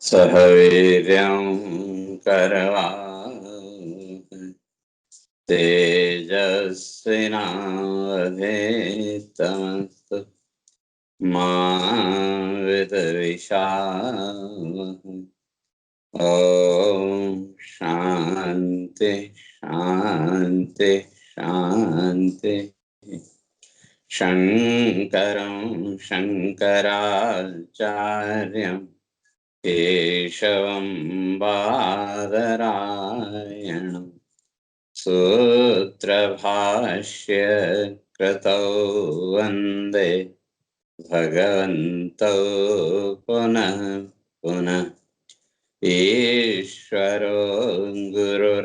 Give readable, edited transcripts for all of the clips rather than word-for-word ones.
सह वीर्यं करवावहै तेजस्विनावधीतमस्तु मा विद्विषावहै। ओम शांति शांति शांति। शंकरं शंकराचार्यं केशवं बादरायणं सूत्रभाष्य कृतौ वन्दे भगवन्तौ पुनः पुनः। ईश्वरो गुरुरात्मेति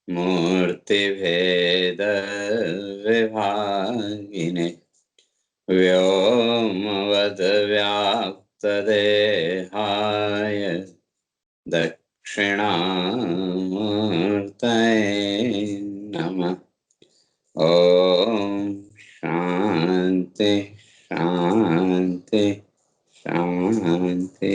मूर्तिभेदविभागिने व्योमवद्व्याप्तदेहाय दक्षिणामूर्तये नमः। ओम शांति शांति शांति।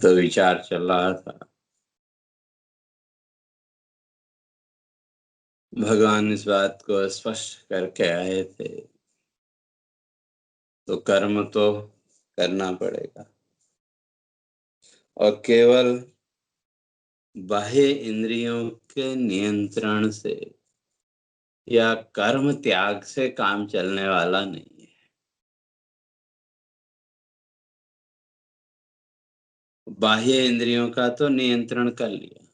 तो विचार चल रहा था, भगवान इस बात को स्पष्ट करके आए थे, तो कर्म तो करना पड़ेगा और केवल बाह्य इंद्रियों के नियंत्रण से या कर्म त्याग से काम चलने वाला नहीं है। बाह्य इंद्रियों का तो नियंत्रण कर लिया,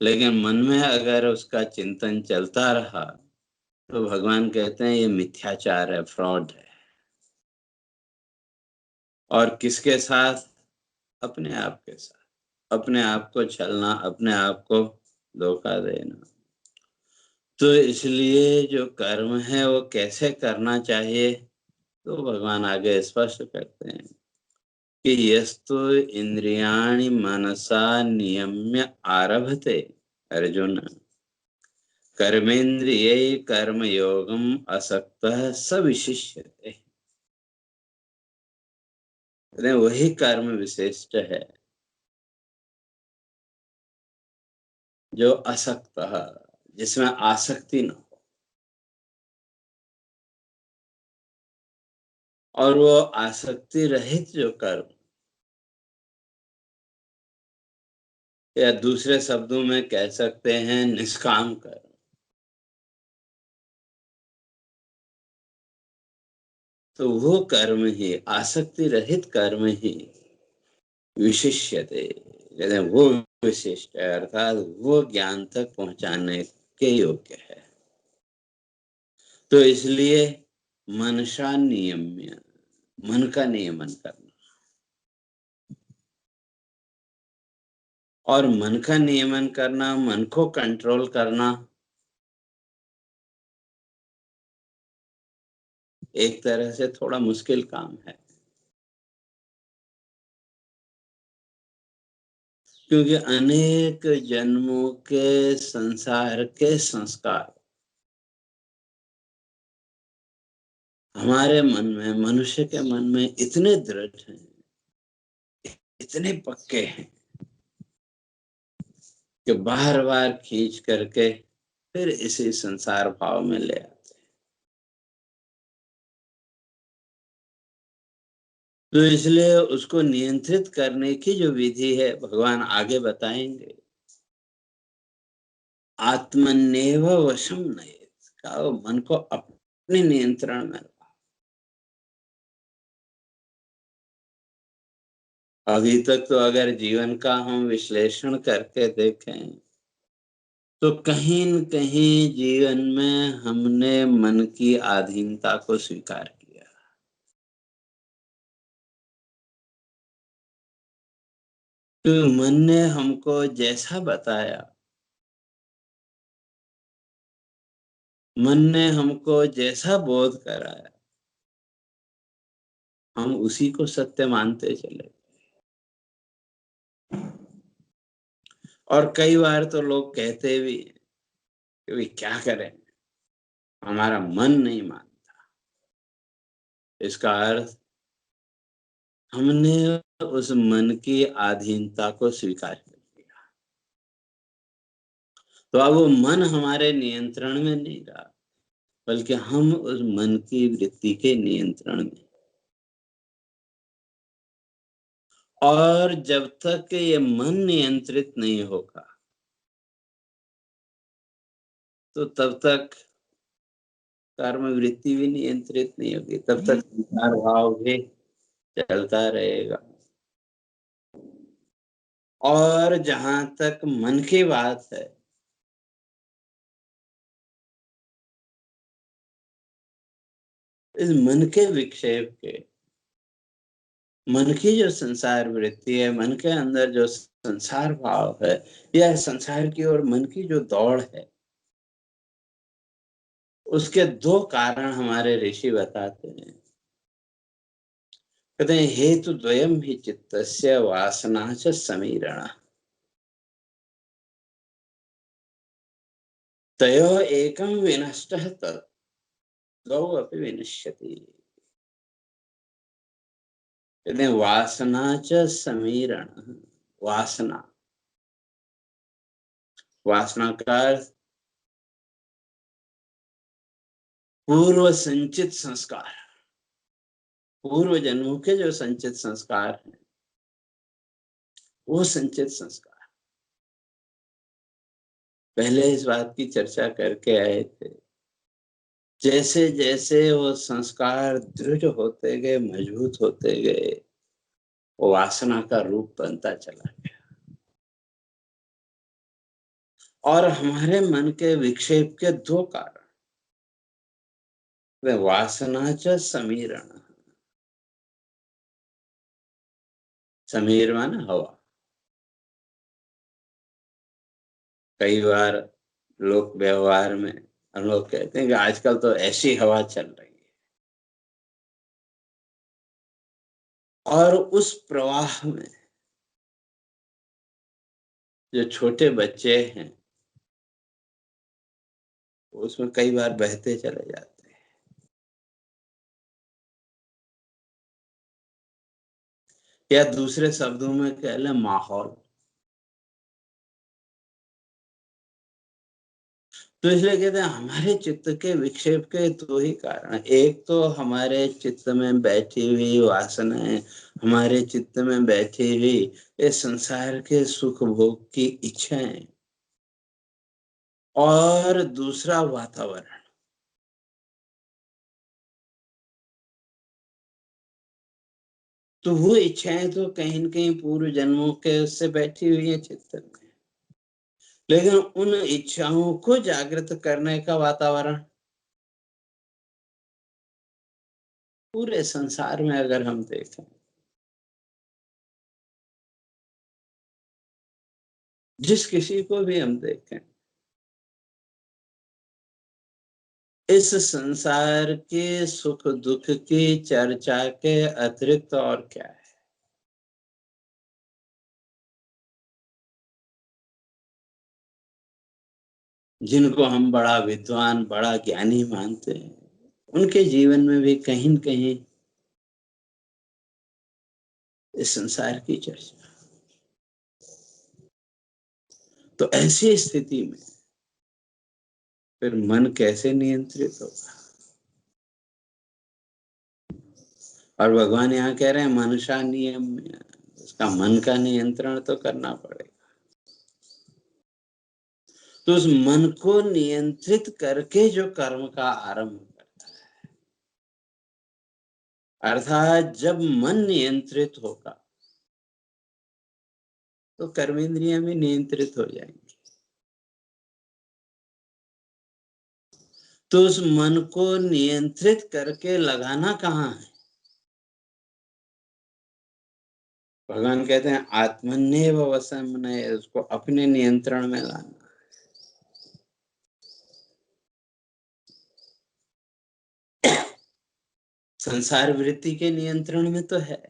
लेकिन मन में अगर उसका चिंतन चलता रहा तो भगवान कहते हैं ये मिथ्याचार है, फ्रॉड है। और किसके साथ? अपने आप के साथ। अपने आप को छलना, अपने आप को धोखा देना। तो इसलिए जो कर्म है वो कैसे करना चाहिए, तो भगवान आगे स्पष्ट करते हैं कि यस्तु इंद्रियाणि मनसा नियम्य आरभते अर्जुन कर्मेंद्रिये कर्मयोगम असक्तः स विशिष्यते। वही कर्म विशिष्ट है जो असक्त है, जिसमें आसक्ति न हो। और वो आसक्ति रहित जो कर्म, या दूसरे शब्दों में कह सकते हैं निष्काम कर्म, तो वो कर्म ही, आसक्ति रहित कर्म ही विशिष्यते, जैसे वो विशिष्ट है, अर्थात वो ज्ञान तक पहुंचाने के योग्य है। तो इसलिए मनसा नियम्य, मन का नियमन करना। और मन का नियमन करना, मन को कंट्रोल करना, एक तरह से थोड़ा मुश्किल काम है, क्योंकि अनेक जन्मों के संसार के संस्कार हमारे मन में, मनुष्य के मन में इतने दृढ़ हैं, इतने पक्के हैं कि बार बार खींच करके फिर इसी संसार भाव में ले आते हैं। तो इसलिए उसको नियंत्रित करने की जो विधि है भगवान आगे बताएंगे। आत्मन्नेव वशम नयेत्, का मन को अपने नियंत्रण में। अभी तक तो अगर जीवन का हम विश्लेषण करके देखें तो कहीं न कहीं जीवन में हमने मन की अधीनता को स्वीकार किया। तो मन ने हमको जैसा बताया, मन ने हमको जैसा बोध कराया, हम उसी को सत्य मानते चले। और कई बार तो लोग कहते भी हैं कि भाई क्या करें, हमारा मन नहीं मानता। इसका अर्थ हमने उस मन की अधीनता को स्वीकार कर लिया। तो अब वो मन हमारे नियंत्रण में नहीं रहा, बल्कि हम उस मन की वृत्ति के नियंत्रण में। और जब तक ये मन नियंत्रित नहीं होगा, तो तब तक कर्म वृत्ति भी नियंत्रित नहीं होगी, तब तक संसार भाव भी चलता रहेगा। और जहां तक मन की बात है, इस मन के विक्षेप के, मन की जो संसार वृत्ति है, मन के अंदर जो संसार भाव है, या संसार की ओर मन की जो दौड़ है, उसके दो कारण हमारे ऋषि बताते हैं। कहते हैं हेतु द्वयम ही चित्तस्य वासना च समीरणः तयोः एकं विनष्टः तद्द्वौ अपि विनश्यति। कहते हैं वासना च समीरणः। वासना, वासना का अर्थ पूर्व संचित संस्कार, पूर्व जन्मों के जो संचित संस्कार हैं, वो संचित संस्कार। पहले इस बात की चर्चा करके आए थे, जैसे जैसे वो संस्कार दृढ़ होते गए, मजबूत होते गए, वो वासना का रूप बनता चला गया। और हमारे मन के विक्षेप के दो कारण, वासना च समीरण। समीर माने हवा। कई बार लोक व्यवहार में हम लोग कहते हैं कि आजकल तो ऐसी हवा चल रही है, और उस प्रवाह में जो छोटे बच्चे हैं, उसमें कई बार बहते चले जाते हैं। या दूसरे शब्दों में कह लें माहौल। तो इसलिए कहते हैं हमारे चित्त के विक्षेप के दो ही कारण। एक तो हमारे चित्त में बैठी हुई वासनाएं, हमारे चित्त में बैठी हुई इस संसार के सुख भोग की इच्छाएं, और दूसरा वातावरण। तो वो इच्छाएं तो कहीं न कहीं पूर्व जन्मों के उससे बैठी हुई है चित्त में, लेकिन उन इच्छाओं को जागृत करने का वातावरण पूरे संसार में अगर हम देखें, जिस किसी को भी हम देखें, इस संसार के सुख दुख की चर्चा के अतिरिक्त और क्या है। जिनको हम बड़ा विद्वान, बड़ा ज्ञानी मानते हैं, उनके जीवन में भी कहीं न कहीं इस संसार की चर्चा। तो ऐसी स्थिति में फिर मन कैसे नियंत्रित होगा। और भगवान यहाँ कह रहे हैं मनसा नियम, उसका मन का नियंत्रण तो करना पड़ेगा। तो उस मन को नियंत्रित करके जो कर्म का आरंभ करता है, अर्थात जब मन नियंत्रित होगा तो कर्मेंद्रियां भी नियंत्रित हो जाएंगी। तो उस मन को नियंत्रित करके लगाना कहाँ है। भगवान कहते हैं आत्मन्येव वशम ने, उसको अपने नियंत्रण में लाना। संसार वृत्ति के नियंत्रण में तो है,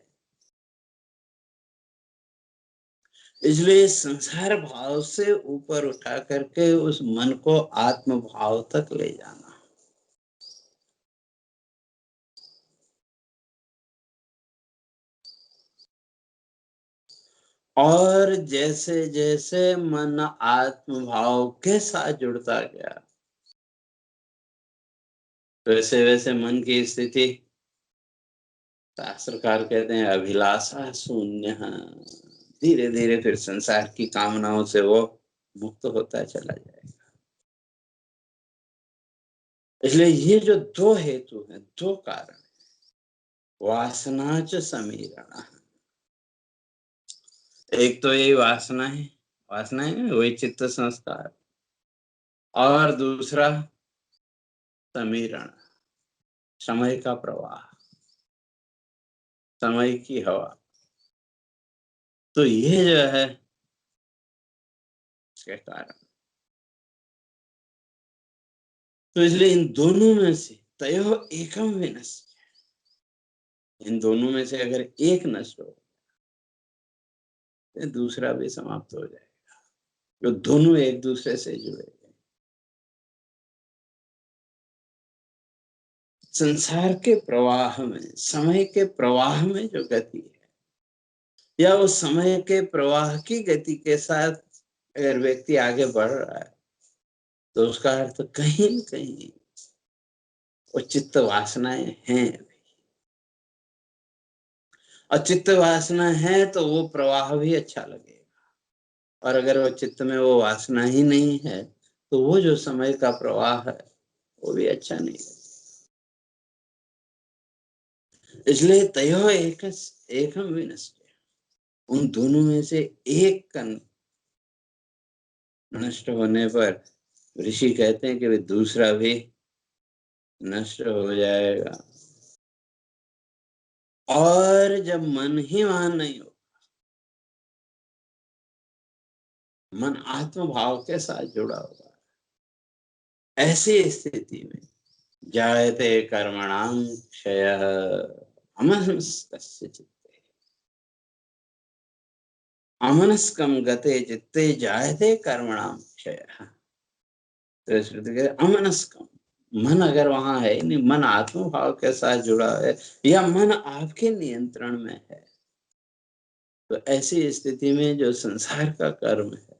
इसलिए संसार भाव से ऊपर उठा करके उस मन को आत्म भाव तक ले जाना। और जैसे जैसे मन आत्म भाव के साथ जुड़ता गया, वैसे वैसे मन की स्थिति, शास्त्रकार कहते हैं, अभिलाषा शून्य। धीरे धीरे फिर संसार की कामनाओं से वो मुक्त होता चला जाएगा। इसलिए ये जो दो हेतु हैं, दो कारण, वासना च समीरण, एक तो यही वासना है, वासना है वही चित्त संस्कार, और दूसरा समीरण, समय का प्रवाह, समय की हवा। तो ये जो है इसके कारण, तो इसलिए इन दोनों में से तयो एकम विनश्य, इन दोनों में से अगर एक नष्ट हो तो दूसरा भी समाप्त हो जाएगा। जो दोनों एक दूसरे से जुड़े हैं। संसार के प्रवाह में, समय के प्रवाह में जो गति है, या उस समय के प्रवाह की गति के साथ अगर व्यक्ति आगे बढ़ रहा है, तो उसका अर्थ कहीं न कहीं वो चित्त वासनाएं हैं। और चित्त वासना है तो वो प्रवाह भी अच्छा लगेगा। और अगर वो चित्त में वो वासना ही नहीं है, तो वो जो समय का प्रवाह है वो भी अच्छा नहीं लगेगा। इसलिए तयो एकम विनश्य, उन दोनों में से एक का नष्ट होने पर ऋषि कहते हैं कि वे दूसरा भी नष्ट हो जाएगा। और जब मन ही वहां नहीं हो, मन आत्म भाव के साथ जुड़ा हुआ, ऐसी स्थिति में जायते कर्मणां क्षयः अमनस्कस्य चित्ते, अमनस्कं गते चित्ते जायते कर्मणां क्षयः। तो श्रुति कहते अमनस्कम, मन अगर वहां है नहीं, मन आत्म भाव के साथ जुड़ा है, या मन आपके नियंत्रण में है, तो ऐसी स्थिति में जो संसार का कर्म है,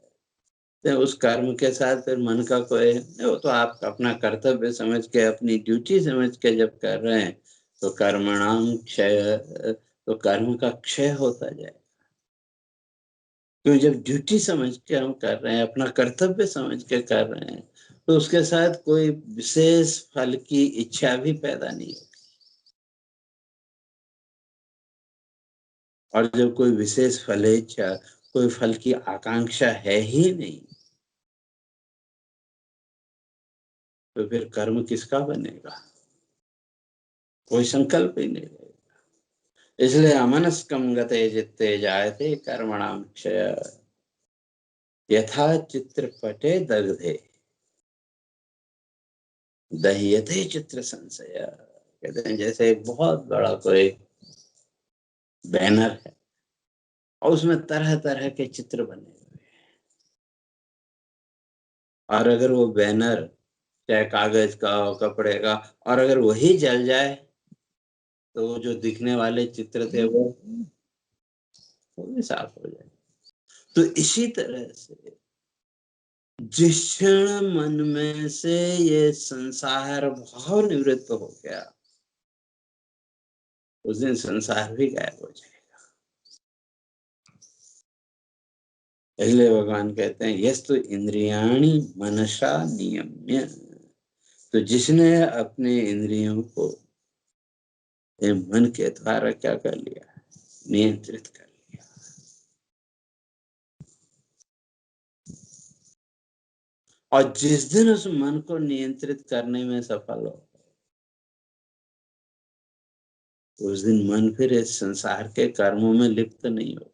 तो उस कर्म के साथ फिर मन का कोई, वो तो आप अपना कर्तव्य समझ के, अपनी ड्यूटी समझ के जब कर रहे हैं, तो कर्मणाम क्षय, तो कर्म का क्षय होता जाए। क्योंकि जब ड्यूटी समझ के हम कर रहे हैं, अपना कर्तव्य समझ के कर रहे हैं, तो उसके साथ कोई विशेष फल की इच्छा भी पैदा नहीं होती। और जब कोई विशेष फल इच्छा, कोई फल की आकांक्षा है ही नहीं, तो फिर कर्म किसका बनेगा? कोई संकल्प ही नहीं रहेगा। इसलिए अमनस्कम गते चित्ते जायते कर्मणाम क्षय, यथा चित्रपटे दग्धे दह्यते चित्र संशय। कहते हैं जैसे एक बहुत बड़ा कोई बैनर है और उसमें तरह तरह के चित्र बने हुए हैं, और अगर वो बैनर चाहे कागज का हो, कपड़े का, और अगर वही जल जाए, तो वो जो दिखने वाले चित्र थे वो भी साफ हो जाए। तो इसी तरह से जिस क्षण मन में से ये संसार भाव निवृत्त हो गया, उस दिन संसार भी गायब हो जाएगा। इसलिए भगवान कहते हैं यस्तु इंद्रियाणि मनसा नियम्य, तो जिसने अपने इंद्रियों को मन के द्वारा क्या कर लिया, नियंत्रित कर लिया। और जिस दिन उस मन को नियंत्रित करने में सफल हो, उस दिन मन फिर इस संसार के कर्मों में लिप्त नहीं होगा।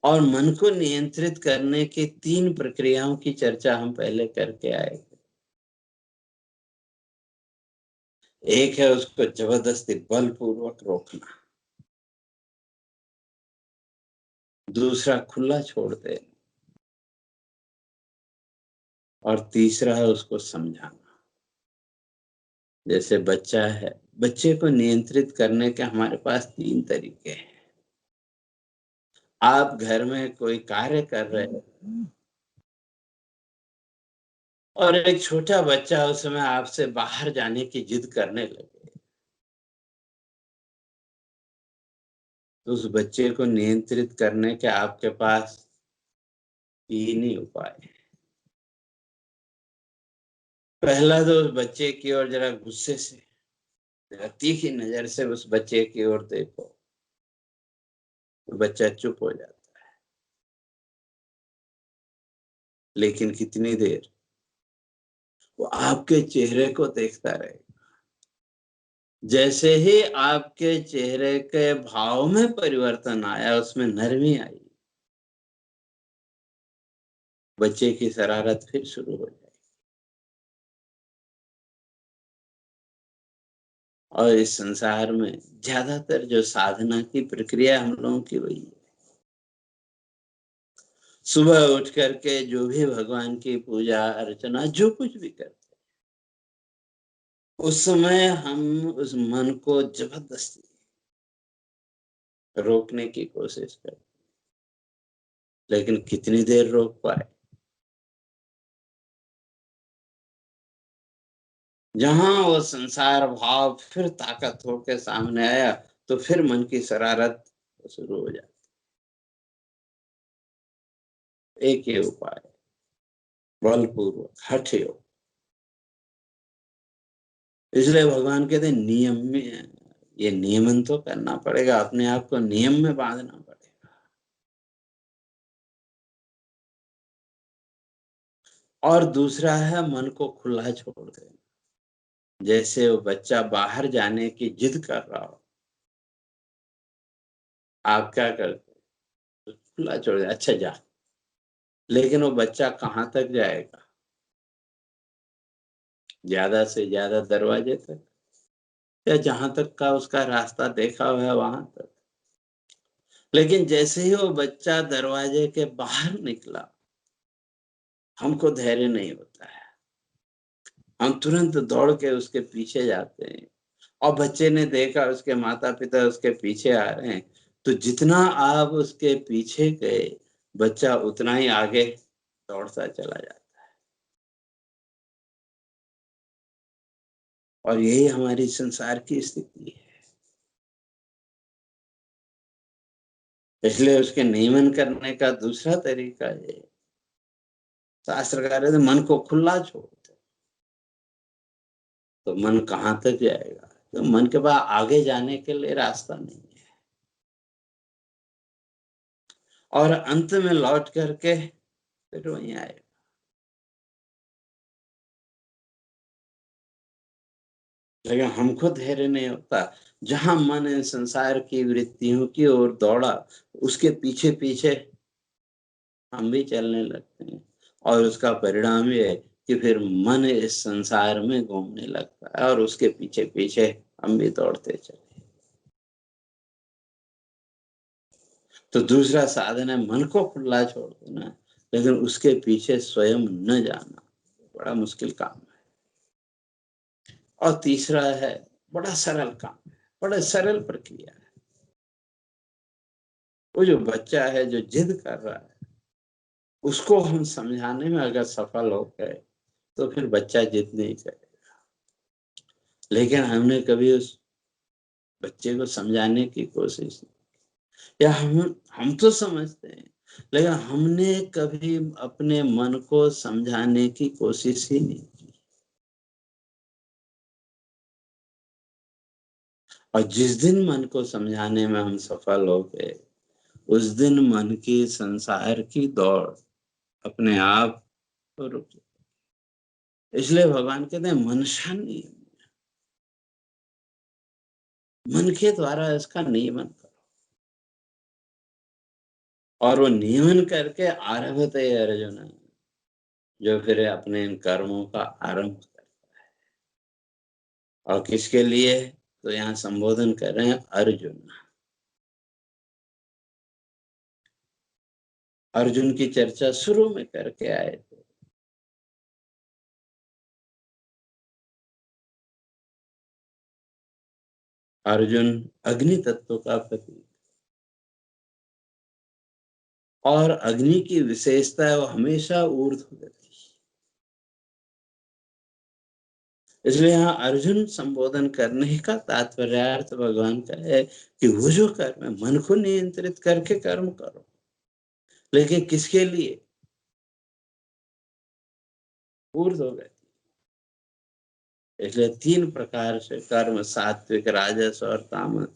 और मन को नियंत्रित करने की 3 प्रक्रियाओं की चर्चा हम पहले करके आए थे। एक है उसको जबरदस्ती बलपूर्वक रोकना, दूसरा खुला छोड़ दे, और तीसरा है उसको समझाना। जैसे बच्चा है, बच्चे को नियंत्रित करने के हमारे पास 3 तरीके हैं। आप घर में कोई कार्य कर रहे हैं और एक छोटा बच्चा उस समय आपसे बाहर जाने की जिद करने लगे, तो उस बच्चे को नियंत्रित करने के आपके पास 3 ही उपाय हैं। पहला तो उस बच्चे की ओर जरा गुस्से से, जरा तीखी नजर से उस बच्चे की ओर देखो, तो बच्चा चुप हो जाता है। लेकिन कितनी देर? वो आपके चेहरे को देखता रहेगा। जैसे ही आपके चेहरे के भाव में परिवर्तन आया, उसमें नरमी आई, बच्चे की शरारत फिर शुरू हो जाएगी। और इस संसार में ज्यादातर जो साधना की प्रक्रिया हम लोगों की वही है। सुबह उठ करके जो भी भगवान की पूजा अर्चना जो कुछ भी करते, उस समय हम उस मन को जबरदस्ती रोकने की कोशिश करते, लेकिन कितनी देर रोक पाए? जहां वो संसार भाव फिर ताकत होकर सामने आया, तो फिर मन की शरारत शुरू हो जाती। एक ही उपाय, बलपूर्वक हठ योग। इसलिए भगवान कहते हैं नियम में, ये नियमन तो करना पड़ेगा, अपने आप को नियम में बांधना पड़ेगा। और दूसरा है मन को खुला छोड़ देना। जैसे वो बच्चा बाहर जाने की जिद कर रहा हो, आप क्या करते हैं? तो खुला छोड़ दे, अच्छा जा। लेकिन वो बच्चा कहाँ तक जाएगा? ज्यादा से ज्यादा दरवाजे तक, या जहां तक का उसका रास्ता देखा हुआ है वहां तक। लेकिन जैसे ही वो बच्चा दरवाजे के बाहर निकला, हमको धैर्य नहीं होता है, हम तुरंत दौड़ के उसके पीछे जाते हैं। और बच्चे ने देखा उसके माता पिता उसके पीछे आ रहे हैं, तो जितना आप उसके पीछे गए, बच्चा उतना ही आगे दौड़ता चला जाता। और यही हमारी संसार की स्थिति है। इसलिए उसके नियमन करने का दूसरा तरीका है, शास्त्रकार है, मन को खुला छोड़ दो। तो मन कहाँ तक जाएगा? तो मन के पास आगे जाने के लिए रास्ता नहीं है। और अंत में लौट करके फिर वहीं आएगा। लेकिन हमको धैर्य नहीं होता। जहां मन इन संसार की वृत्तियों की ओर दौड़ा, उसके पीछे पीछे हम भी चलने लगते हैं। और उसका परिणाम ये है कि फिर मन इस संसार में घूमने लगता है और उसके पीछे पीछे हम भी दौड़ते चले। तो दूसरा साधन है मन को खुला छोड़ देना, लेकिन उसके पीछे स्वयं न जाना। बड़ा मुश्किल काम है। और तीसरा है बड़ा सरल काम है, बड़ा सरल प्रक्रिया है। वो जो बच्चा है जो जिद कर रहा है, उसको हम समझाने में अगर सफल हो गए, तो फिर बच्चा जिद नहीं करेगा। लेकिन हमने कभी उस बच्चे को समझाने की कोशिश नहीं, या हम तो समझते हैं, लेकिन हमने कभी अपने मन को समझाने की कोशिश ही नहीं की। और जिस दिन मन को समझाने में हम सफल हो गए, उस दिन मन की संसार की दौड़ अपने आप रुक जाए। इसलिए भगवान कहते हैं मनसा नियम, मन के द्वारा इसका नियमन करो। और वो नियमन करके आरभते अर्जुन, जो फिर अपने इन कर्मों का आरंभ कर। और किसके लिए? तो यहाँ संबोधन कर रहे हैं अर्जुन। अर्जुन की चर्चा शुरू में करके आए थे। अर्जुन अग्नि तत्व का प्रतीक, और अग्नि की विशेषता है वो हमेशा ऊर्ध्वगति। इसलिए यहाँ अर्जुन संबोधन करने का तात्पर्यार्थ भगवान का है कि वो जो कर्म है मन को नियंत्रित करके कर्म करो, लेकिन किसके लिए? ऊर्ध्वगति। इसलिए 3 प्रकार से कर्म, सात्विक, राजस और तामस।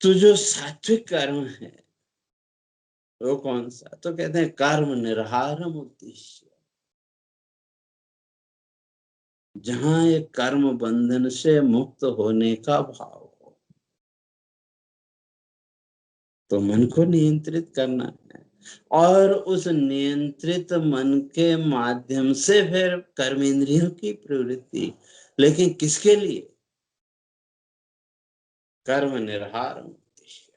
तो जो सात्विक कर्म है वो कौन सा? तो कहते हैं कर्म निर्हारम उद्देश्य, जहां ये कर्म बंधन से मुक्त होने का भाव हो, तो मन को नियंत्रित करना है, और उस नियंत्रित मन के माध्यम से फिर कर्मेंद्रियों की प्रवृत्ति, लेकिन किसके लिए? कर्म निर्हारम उद्देश्य।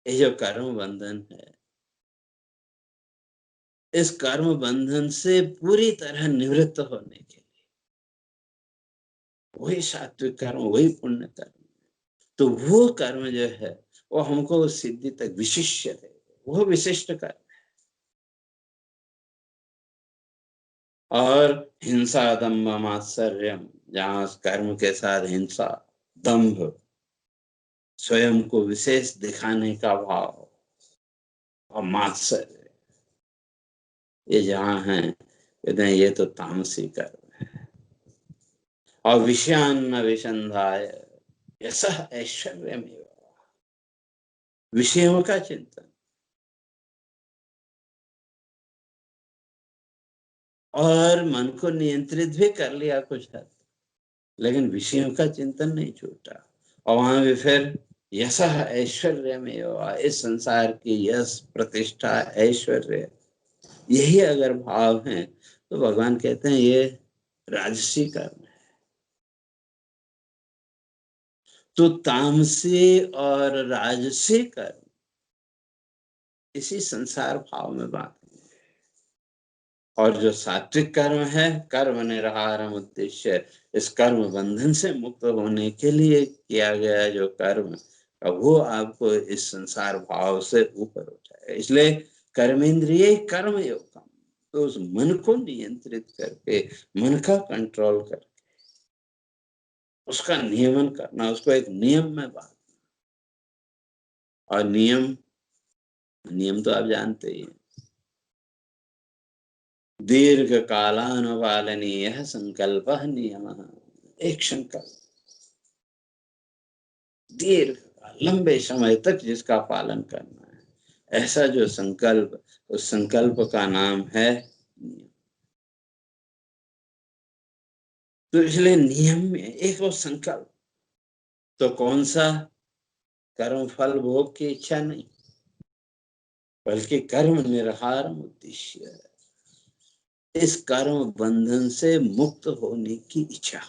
ये जो कर्म बंधन है, इस कर्म बंधन से पूरी तरह निवृत्त होने के लिए वही सात्विक कर्म, वही पुण्य कर्म। तो वो कर्म जो है वो हमको सिद्धि तक विशिष्ट है, वो विशिष्ट कर्म। और हिंसा, दम्भ, मात्सर्यम, जहां कर्म के साथ हिंसा, दंभ, स्वयं को विशेष दिखाने का भाव, और मात्सर्य, ये जहां है, कहते हैं ये तो तामसी कर्म है। और विषयान्न विसंधाय यशः ऐश्वर्यमेव, विषयों का चिंतन, और मन को नियंत्रित भी कर लिया कुछ हद, लेकिन विषयों का चिंतन नहीं छूटा। और वहां भी फिर यशः ऐश्वर्यमेव, इस संसार की यश, प्रतिष्ठा, ऐश्वर्य, यही अगर भाव है तो भगवान कहते हैं ये राजसी कर्म है। तो तामसी और राजसी कर्म इसी संसार भाव में बांधे, और जो सात्विक कर्म है, कर्म निर्हारम उद्देश्य, इस कर्म बंधन से मुक्त होने के लिए किया गया जो कर्म, वो आपको इस संसार भाव से ऊपर उठाए। इसलिए कर्मेंद्रिय कर्म योगम, तो उस मन को नियंत्रित करके, मन का कंट्रोल करके उसका नियमन करना, उसको एक नियम में बांधना। और नियम, नियम तो आप जानते ही हैं, दीर्घ कालानुपालनीय संकल्प नियम। एक संकल्प दीर्घ, लंबे समय तक जिसका पालन करना है, ऐसा जो संकल्प, उस संकल्प का नाम है नियम। तो इसलिए नियम में एक वो संकल्प, तो कौन सा? कर्म फल भोग की इच्छा नहीं, बल्कि कर्म निर्हारम उद्देश्य है, इस कर्म बंधन से मुक्त होने की इच्छा।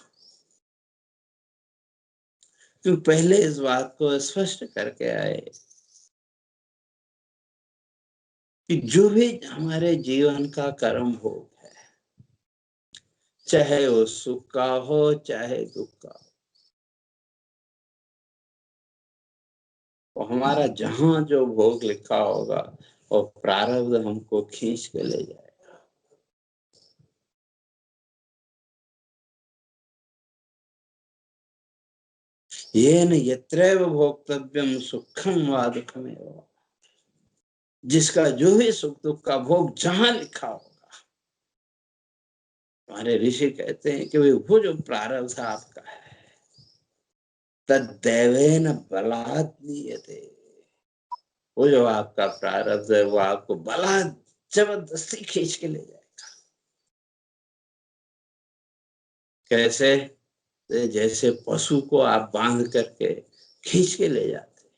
तो पहले इस बात को स्पष्ट करके आए कि जो भी हमारे जीवन का कर्म भोग है, चाहे वो सुख का हो चाहे दुख का हो, और हमारा जहां जो भोग लिखा होगा वो प्रारब्ध हमको खींच के ले जाएगा। येन यत्रैव भोक्तव्यम सुखम वा दुःखमेव, जिसका जो भी सुख दुख का भोग जहां लिखा होगा, हमारे ऋषि कहते हैं कि वो जो प्रारब्ध आपका है, तद्दैवेन बलात् नीयते, वो जो आपका प्रारब्ध है वो आपको बलात्, जबरदस्ती खींच के ले जाएगा। कैसे? जैसे पशु को आप बांध करके खींच के ले जाते,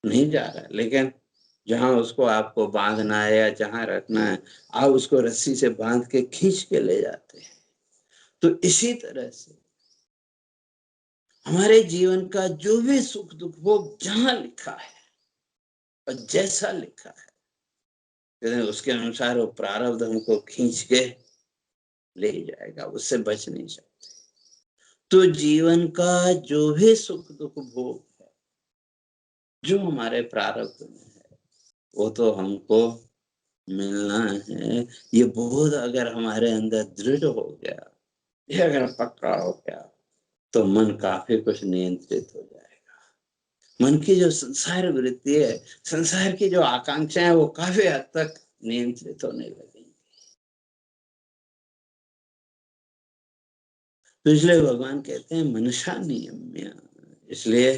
नहीं जा रहा, लेकिन जहां उसको आपको बांधना है या जहां रखना है, आप उसको रस्सी से बांध के खींच के ले जाते हैं। तो इसी तरह से हमारे जीवन का जो भी सुख दुख भोग जहां लिखा है और जैसा लिखा है, उसके अनुसार वो प्रारब्ध हमको खींच के ले जाएगा, उससे बच नहीं सकते। तो जीवन का जो भी सुख दुख भोग है, जो हमारे प्रारब्ध में है, वो तो हमको मिलना है। ये बोध अगर हमारे अंदर दृढ़ हो गया, ये अगर पक्का हो गया, तो मन काफी कुछ नियंत्रित हो जाएगा। मन की जो संसार वृत्ति है, संसार की जो आकांक्षाएं है, वो काफी हद तक नियंत्रित होने लगेंगी। तो इसलिए भगवान कहते हैं मनसा नियम्य, इसलिए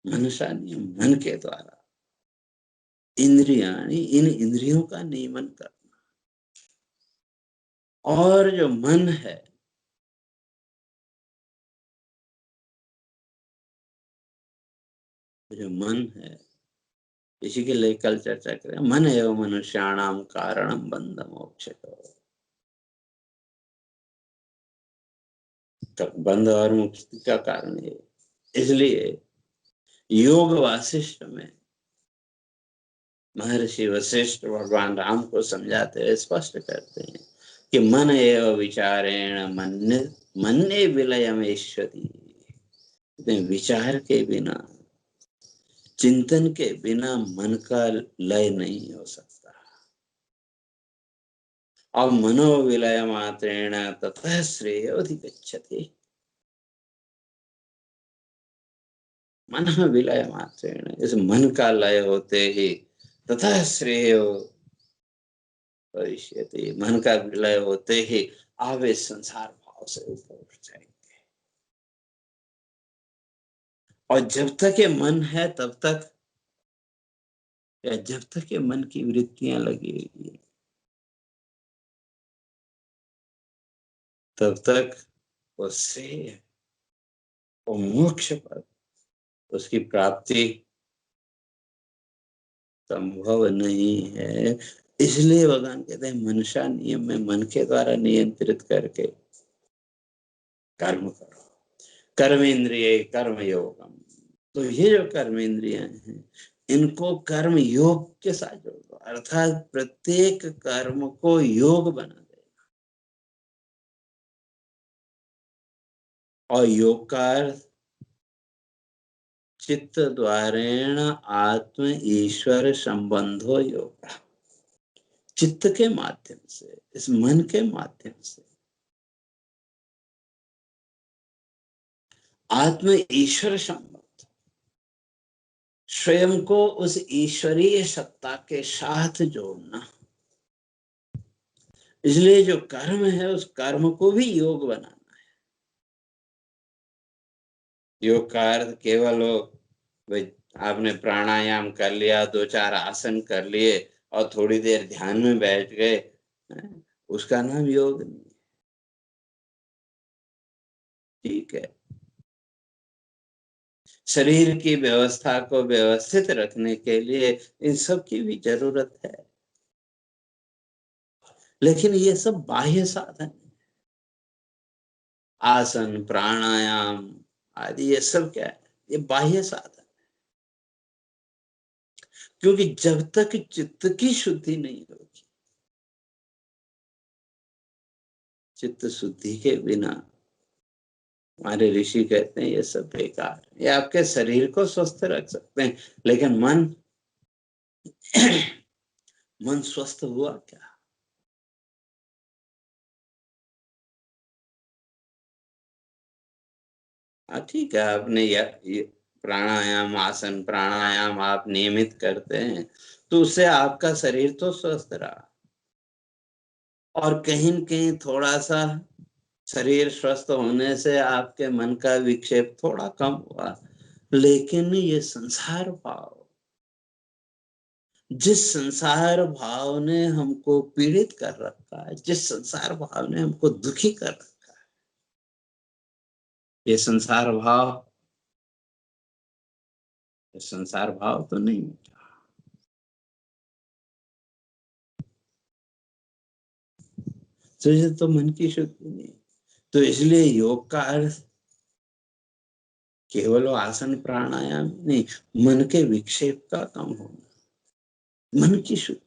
मनसा नियम, मन के द्वारा इंद्रियाणि, इन इंद्रियों का नियमन करना। और जो मन है, जो मन है, इसी के लिए कल चर्चा करें, मन एवं मनुष्याणाम कारणम बंध मोक्ष। तो बंध और मुक्ति का कारण है। इसलिए योग वासिष्ठ में महर्षि वशिष्ठ भगवान राम को समझाते हुए स्पष्ट करते हैं कि मन एव विचारेण मन्ने विलयमेश्वरी। विचार के बिना, चिंतन के बिना मन का लय नहीं हो सकता। और मनोविलय मात्रेण ततः श्रेय अधिगच्छति। मन विलय मात्रेण, इस मन का लय होते ही ततः श्रेय भविष्यति, मन का विलय होते ही आप इस संसार भाव से ऊपर उठ जाएंगे। और जब तक ये मन है तब तक, या जब तक ये मन की वृत्तियां लगी हुई है, तब तक उससे वो मोक्ष पर, उसकी प्राप्ति संभव नहीं है। इसलिए भगवान कहते हैं मनसा नियम में, मन के द्वारा नियंत्रित करके कर्म करो। कर्म इंद्रिय कर्म योगम। तो ये जो कर्म इंद्रियां हैं, इनको कर्म योग के साथ जोड़ दो, अर्थात प्रत्येक कर्म को योग बना दे। और योग का अर्थ चित्त द्वारेण आत्म ईश्वर संबंधो योग। चित्त के माध्यम से, इस मन के माध्यम से आत्म ईश्वर संबंध, स्वयं को उस ईश्वरीय सत्ता के साथ जोड़ना। इसलिए जो कर्म है, उस कर्म को भी योग बनाना। योग का अर्थ केवल हो भाई आपने प्राणायाम कर लिया, दो चार आसन कर लिए और थोड़ी देर ध्यान में बैठ गए, उसका नाम योग नहीं। ठीक है, शरीर की व्यवस्था को व्यवस्थित रखने के लिए इन सब की भी जरूरत है, लेकिन ये सब बाह्य साधन, आसन प्राणायाम आदि, ये सब क्या है? ये बाह्य साधन। क्योंकि जब तक चित्त की शुद्धि नहीं होगी, चित्त शुद्धि के बिना, हमारे ऋषि कहते हैं ये सब बेकार। ये आपके शरीर को स्वस्थ रख सकते हैं, लेकिन मन मन स्वस्थ हुआ क्या? हाँ ठीक है, आपने ये प्राणायाम, आसन प्राणायाम आप नियमित करते हैं, तो उससे आपका शरीर तो स्वस्थ रहा, और कहीं न कहीं थोड़ा सा शरीर स्वस्थ होने से आपके मन का विक्षेप थोड़ा कम हुआ। लेकिन ये संसार भाव, जिस संसार भाव ने हमको पीड़ित कर रखा है, जिस संसार भाव ने हमको दुखी कर रखा है, ये संसार भाव, ये संसार भाव तो नहीं मिटा। तो ये तो मन की शुद्धि नहीं। तो इसलिए योग का अर्थ केवल आसन प्राणायाम नहीं, मन के विक्षेप का कम होना, मन की शुद्धि।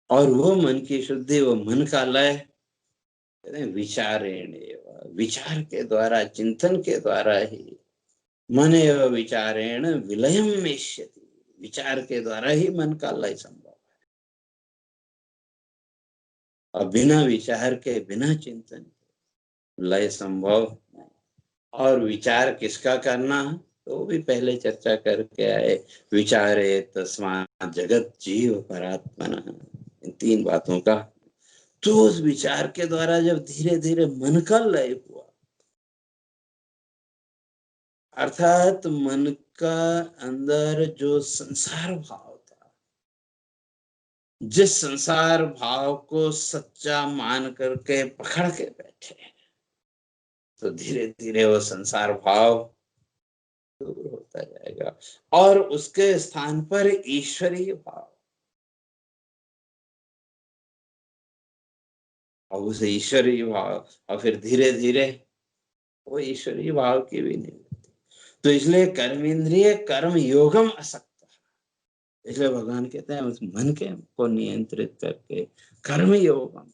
और वो मन की शुद्धि, वो मन का लय, कहते हैं विचारेण एव, विचार के द्वारा, चिंतन के द्वारा ही, मन एव विचारेण विलयम मेष्यति, विचार के द्वारा ही मन का लय संभव है। और बिना विचार के, बिना चिंतन के लय संभव नहीं। और विचार किसका करना है तो भी पहले चर्चा करके आए, विचारे तस्मात् जगत जीव परात्मनः, इन 3 बातों का। तो उस विचार के द्वारा जब धीरे धीरे मन का लय हुआ, अर्थात मन का अंदर जो संसार भाव था, जिस संसार भाव को सच्चा मान करके पकड़ के बैठे, तो धीरे धीरे वो संसार भाव दूर होता जाएगा और उसके स्थान पर ईश्वरीय भाव, और उस ईश्वरीय भाव, और फिर धीरे धीरे वो ईश्वरीय भाव की भी नहीं होती। तो इसलिए कर्मेंद्रिय कर्म योगम असक्त, इसलिए भगवान कहते हैं उस मन के को नियंत्रित करके कर्म योगम,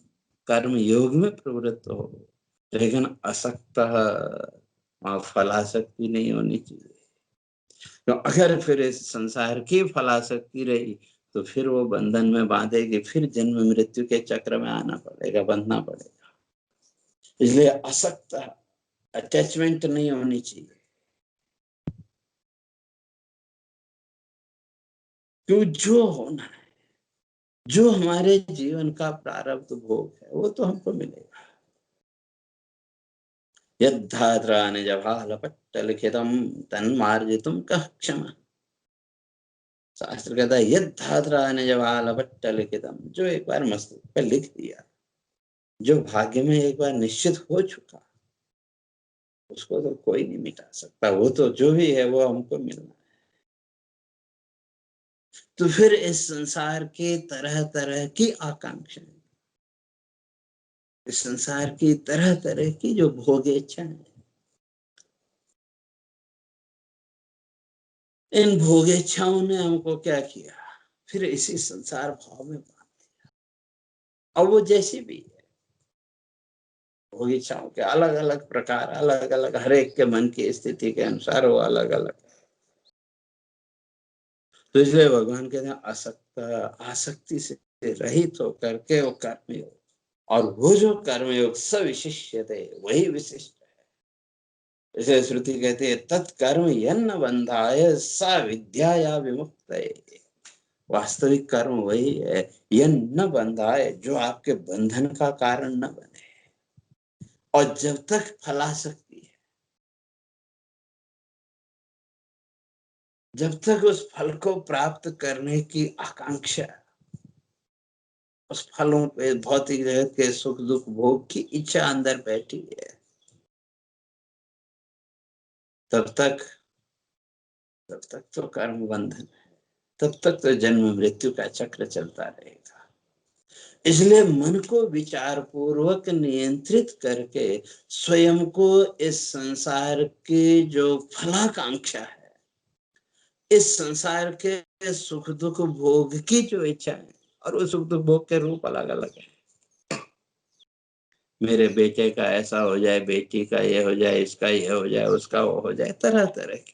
कर्म योग में प्रवृत्त हो, लेकिन असक्त, फलासक्ति नहीं होनी चाहिए। तो अगर फिर इस संसार की फलासक्ति रही तो फिर वो बंधन में बांधेगी, फिर जन्म मृत्यु के चक्र में आना पड़ेगा, बंधना पड़ेगा। इसलिए असक्त, अटैचमेंट नहीं होनी चाहिए। क्यों, जो होना है, जो हमारे जीवन का प्रारब्ध भोग है वो तो हमको मिलेगा। यद्धात्रा निजभालपट्टलिखितं तन्मार्जितुं कः क्षमा, शास्त्र कहता है यद्धात्रा निजभालपट्टलिखितं, जो एक बार मस्तक पे लिख दिया, जो भाग्य में एक बार निश्चित हो चुका, उसको तो कोई नहीं मिटा सकता। वो तो जो भी है वो हमको मिलना है। तो फिर इस संसार के तरह तरह की आकांक्षाएं, इस संसार की तरह तरह की जो भोग इच्छाएं, इन भोग इच्छाओं ने हमको क्या किया, फिर इसी संसार भाव में बांध दिया। और वो जैसी भी है, भोग इच्छाओं के अलग अलग प्रकार, अलग अलग, हर एक के मन की स्थिति के अनुसार वो अलग अलग। तो इसलिए भगवान कहते हैं असक्त, आसक्ति से रहित होकर के वो कर्मयोग, और वो जो कर्मयोग सविशिष्यते, वही विशिष्ट है। इसे श्रुति कहती है तत्कर्म यन्न बंधाय सा विद्याया विमुक्तये, वास्तविक कर्म वही है, यन्न बंधाय, जो आपके बंधन का कारण न बने। और जब तक फलासक्ति है, जब तक उस फल को प्राप्त करने की आकांक्षा, उस फलों पे, भौतिक जगत के सुख दुख भोग की इच्छा अंदर बैठी है, तब तक तो कर्म बंधन है, तब तक तो जन्म मृत्यु का चक्र चलता रहेगा। इसलिए मन को विचार पूर्वक नियंत्रित करके स्वयं को इस संसार की जो फलाकांक्षा है, इस संसार के सुख दुख भोग की जो इच्छा है, और वो सुख दुख भोग के रूप अलग अलग है। मेरे बेटे का ऐसा हो जाए, बेटी का ये हो जाए, इसका ये हो जाए, उसका वो हो जाए, तरह तरह की।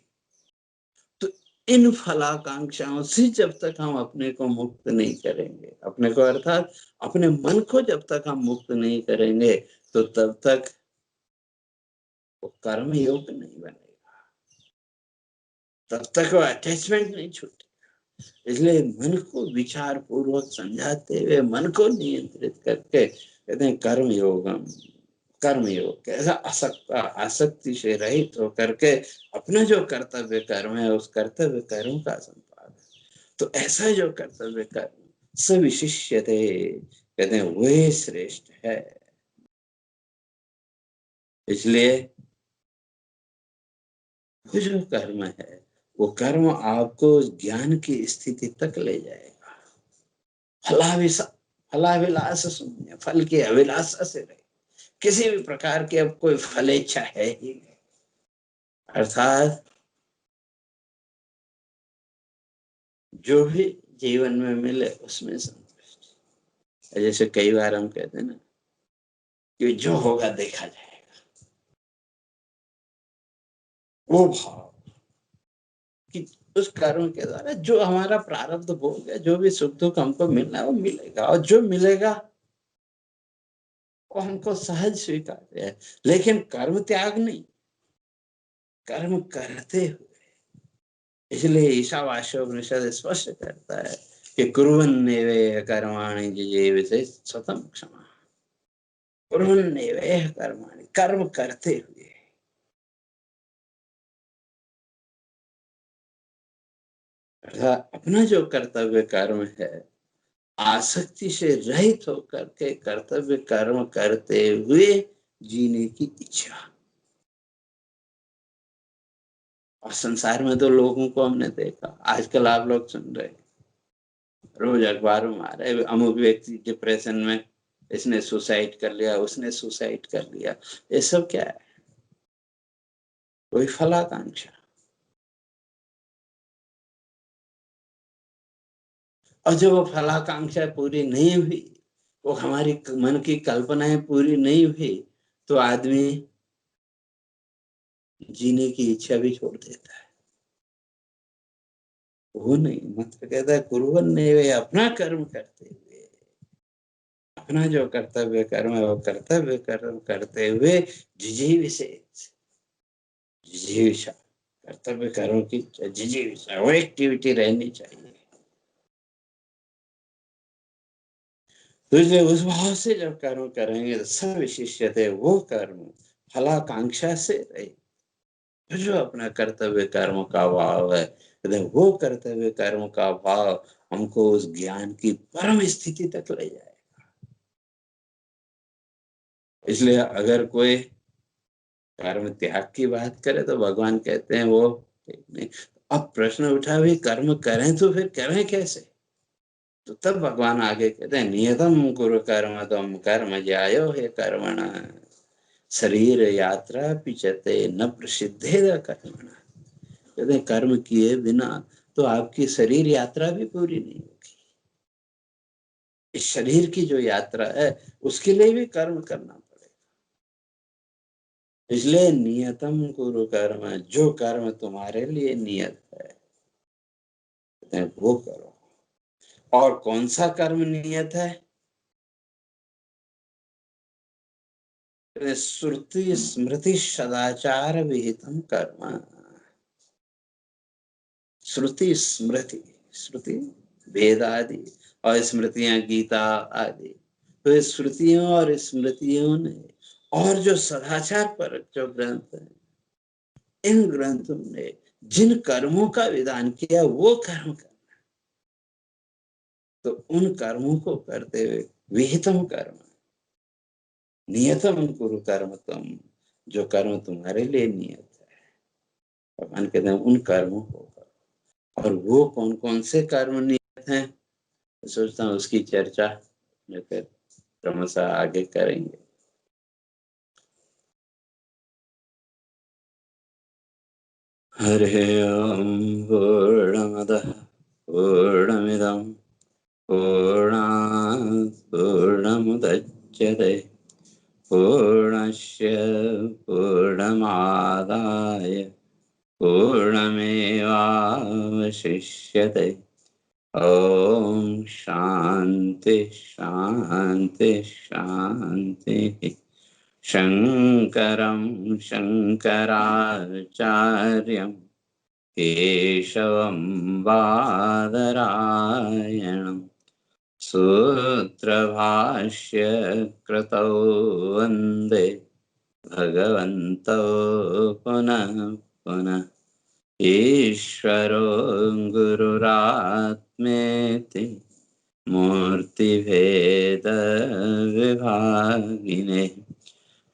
तो इन फलाकांक्षाओं से जब तक हम अपने को मुक्त नहीं करेंगे, अपने को अर्थात अपने मन को जब तक हम मुक्त नहीं करेंगे, तो तब तक वो कर्म योग नहीं बनेगा, तब तक वो अटैचमेंट नहीं छूटेगा। इसलिए मन को विचार पूर्वक समझाते हुए, मन को नियंत्रित करके कहते हैं कर्म योगम, कर्म योग कैसा, आसक्ति से रहित होकर के अपना जो कर्तव्य कर्म है, उस कर्तव्य कर्म का संपादन। तो ऐसा जो कर्तव्य कर्म सविशिष्यते, कहते हैं वही श्रेष्ठ है। इसलिए वो जो कर्म है, वो कर्म आपको ज्ञान की स्थिति तक ले जाएगा। फलाभिलाष शून्य, फल की अभिलाषा से रहे, किसी भी प्रकार की अब कोई फलेच्छा है ही नहीं। अर्थात जो भी जीवन में मिले उसमें संतुष्ट। जैसे कई बार हम कहते हैं ना कि जो होगा देखा जाएगा, वो भाव कि उस कर्म के द्वारा जो हमारा प्रारब्ध भोग है, जो भी सुख दुख हमको मिलना है वो मिलेगा, और जो मिलेगा वो हमको सहज स्वीकार है। लेकिन कर्म त्याग नहीं, कर्म करते हुए। इसलिए ईशावास्योपनिषद स्पष्ट करता है कि कुर्वन्नेवेह कर्माणि जिजीविषे स्वतम क्षमा। कुर्वन्नेवेह कर्माणि, कर्म करते हुए। अर्थात अपना जो कर्तव्य कर्म है, आसक्ति से रहित होकर के कर्तव्य कर्म करते हुए जीने की इच्छा। और संसार में तो लोगों को हमने देखा, आजकल आप लोग सुन रहे, रोज अखबारों में आ रहे, अमुक व्यक्ति डिप्रेशन में, इसने सुसाइड कर लिया, उसने सुसाइड कर लिया। ये सब क्या है? कोई फलाकांक्षा। और जब वो फलाकांक्षा पूरी नहीं हुई, वो हमारी मन की कल्पनाएं पूरी नहीं हुई, तो आदमी जीने की इच्छा भी छोड़ देता है। वो नहीं, मंत्र कहता है कुर्वन्ने वे, अपना कर्म करते हुए, अपना जो कर्तव्य कर्म है वो कर्तव्य कर्म करते हुए जिजीविषेच, जिजीविषा, कर्तव्य कर्म की जिजीविषा, वो एक्टिविटी रहनी चाहिए। तो इसलिए उस भाव से जब कर्म करेंगे तो सब विशिष्यते, वो कर्म फलाकांक्षा से रहे। तो जो अपना कर्तव्य कर्म का भाव है, वो कर्तव्य कर्म का भाव हमको उस ज्ञान की परम स्थिति तक ले जाए। इसलिए अगर कोई कर्म त्याग की बात करे तो भगवान कहते हैं वो ठीक नहीं। अब प्रश्न उठा, भी कर्म करें तो फिर करें कैसे? तो तब भगवान आगे कहते हैं नियतम कुरु कर्म त्वं कर्म ज्यायो हे कर्मण शरीर यात्रा पिचते न प्रसिद्धेद कर्मण। कहते हैं कर्म किए बिना तो आपकी शरीर यात्रा भी पूरी नहीं होगी। इस शरीर की जो यात्रा है उसके लिए भी कर्म करना पड़ेगा। इसलिए नियतम कुरु कर्म, जो कर्म तुम्हारे लिए नियत है वो करो। और कौन सा कर्म नियत है? श्रुति स्मृति सदाचार विहितम कर्म। श्रुति स्मृति, श्रुति वेद आदि और स्मृतियां गीता आदि, तो इस श्रुतियों और स्मृतियों ने और जो सदाचार पर जो ग्रंथ है, इन ग्रंथों ने जिन कर्मों का विधान किया वो कर्म करना। तो उन कर्मों को करते हुए विहितम कर्म, नियतम कुरु कर्म तुम, जो कर्म तुम्हारे लिए नियत है, भगवान कहते हैं उन कर्मों को करो। और वो कौन कौन से कर्म नियत हैं, सोचता हूँ उसकी चर्चा फिर क्रमशः आगे करेंगे। हरे ओम पूर्णमदः पूर्णमिदं पूर्णात् पूर्णमुदच्यते पूर्णस्य पूर्णमादाय पूर्णमेवावशिष्यते। ओम शांति शांति शांति। शंकरं शंकराचार्यं केशवं बादरायणं सूत्रभाष्य कृतौ वन्दे भगवन्तौ पुनः पुनः। ईश्वरो गुरुरात्मेति मूर्तिभेद विभागिने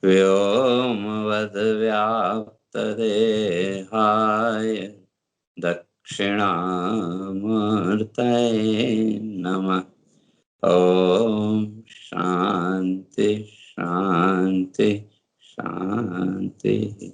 व्योमवद्व्याप्तदेहाय दक्षिणामूर्तये नमः। ओम शांति। शांति शांति।